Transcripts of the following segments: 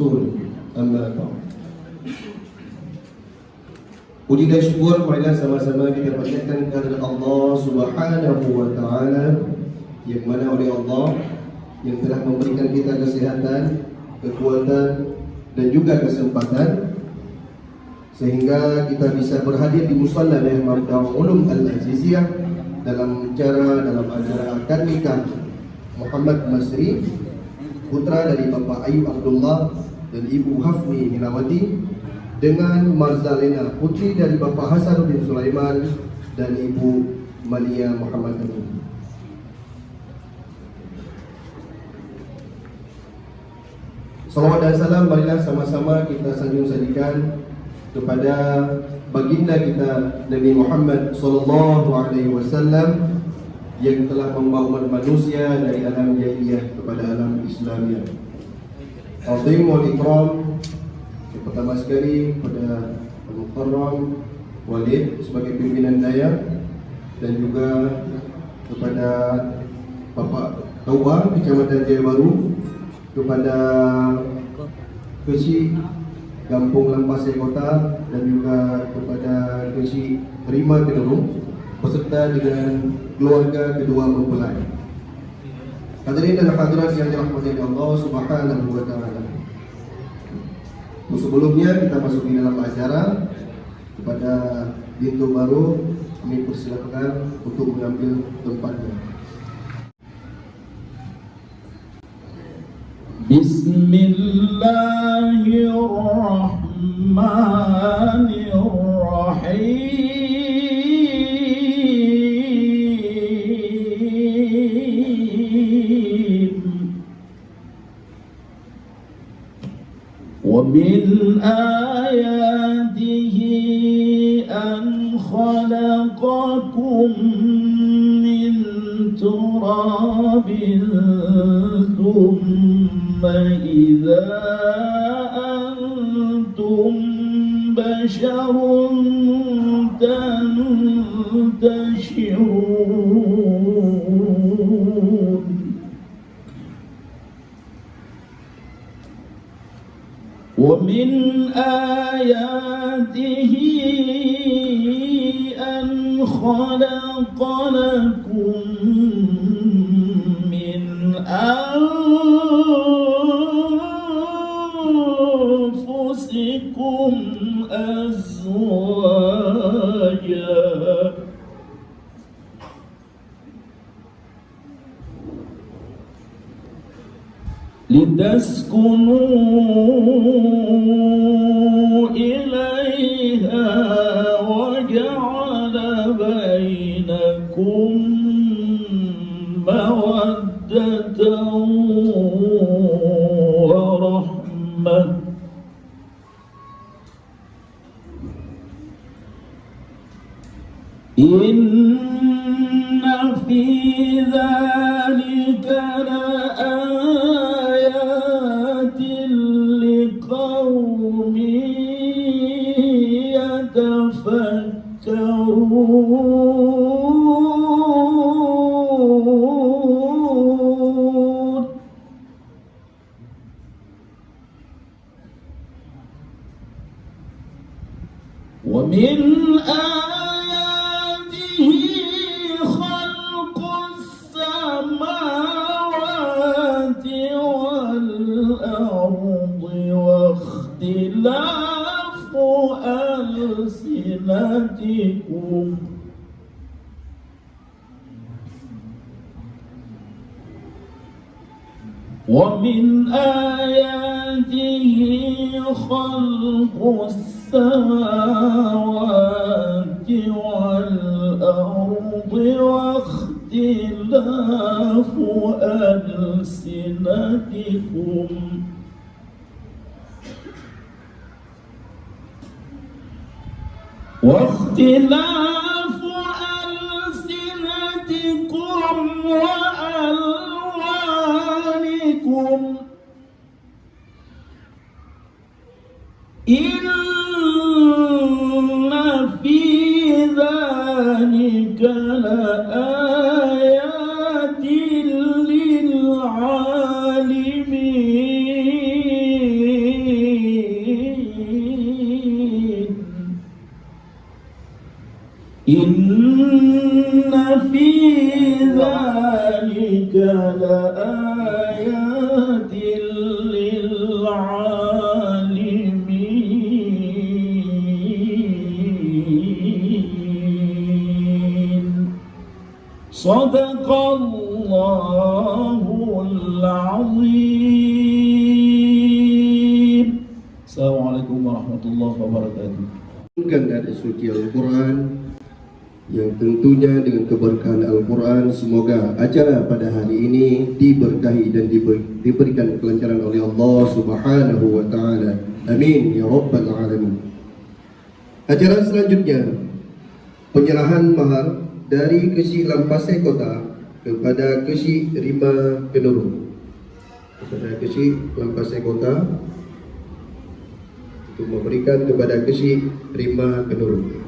Rasul, amma ba'd. Puji dan syukur marilah sama-sama kita panjatkan kepada Allah Subhanahu wa taala, yang mana oleh Allah yang telah memberikan kita kesehatan, kekuatan dan juga kesempatan sehingga kita bisa berhadir di musalla Darul Ulum Al-Aziziyah dalam acara akad nikah Muhammad Masri, putra dari Bapak Ayub Abdullah dan Ibu Hafni Minawati, dengan Marzalena, putri dari Bapak Hasanuddin Sulaiman dan Ibu Malia Muhammad Amin. Salawat dan salam marilah sama-sama kita sanjung-sanjungkan kepada baginda kita Nabi Muhammad sallallahu alaihi wasallam yang telah membawa manusia dari alam jahiliyah kepada alam Islamiyah. Azim wal ikram. Pertama sekali pada Al-Mukarram Walid sebagai pimpinan daya, dan juga kepada Bapak Tauba Kecamatan Jaya Baru, kepada Kesi Kampung Lampasai Kota, dan juga kepada Kesi Terima Kedurung beserta dengan keluarga kedua mempelai. Hadirin dan hadirat yang dirahmati Allah Subhanahu wa taala. Sebelumnya kita masuk di dalam acara, kepada pintu baru kami persilakan untuk mengambil tempatnya. ومن آياته أن خلقكم من تراب ثم إذا أنتم بشر تنتشرون ومن آياته أن خلق لكم من أنفسكم أزواجا لتسكنوا إليها وجعل بينكم مودة ورحمة إن في ذلك لآيات لقوم يتفكرون ومن آياته خلق السماوات والأرض واختلاف ألسنتكم ومن آياته خلق السماوات والأرض واختلاف ألسنتكم وألوانكم إن في ذلك لآيات للعالمين في ذلك لآيات للعالمين صدق الله العظيم. Assalamualaikum warahmatullahi wabarakatuh. Dari suci Al-Quran yang tentunya dengan keberkahan Al-Quran, semoga acara pada hari ini diberkahi dan diberikan kelancaran oleh Allah Subhanahu wa Ta'ala. Amin ya Rabbal Alamin. Acara selanjutnya, penyerahan mahar dari Kesi Lampasai Kota kepada Kesi Rima Penurun. Kepada Kesi Lampasai Kota untuk memberikan kepada Kesi Rima Penurun.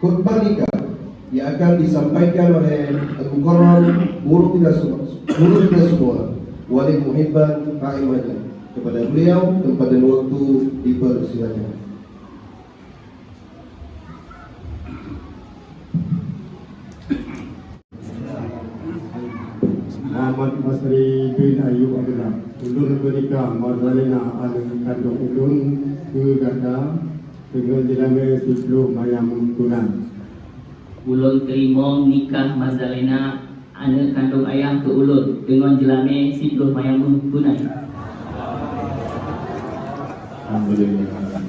Khutbah nikah yang akan disampaikan oleh Al-Mukarram Guru kita semua, Wali Muhibban Qa'imadan. Kepada beliau tempatan waktu dipersilakan. Muhammad Masri bin Ayub Abdullah ulun menikah Marzalina alun kandung ulun ke ganda dengan jelama 10 mayam tunan. Ulun terima nikah Marzalina anak kandung ayah ke ulun dengan jelama 10 mayam tunai. Alhamdulillah.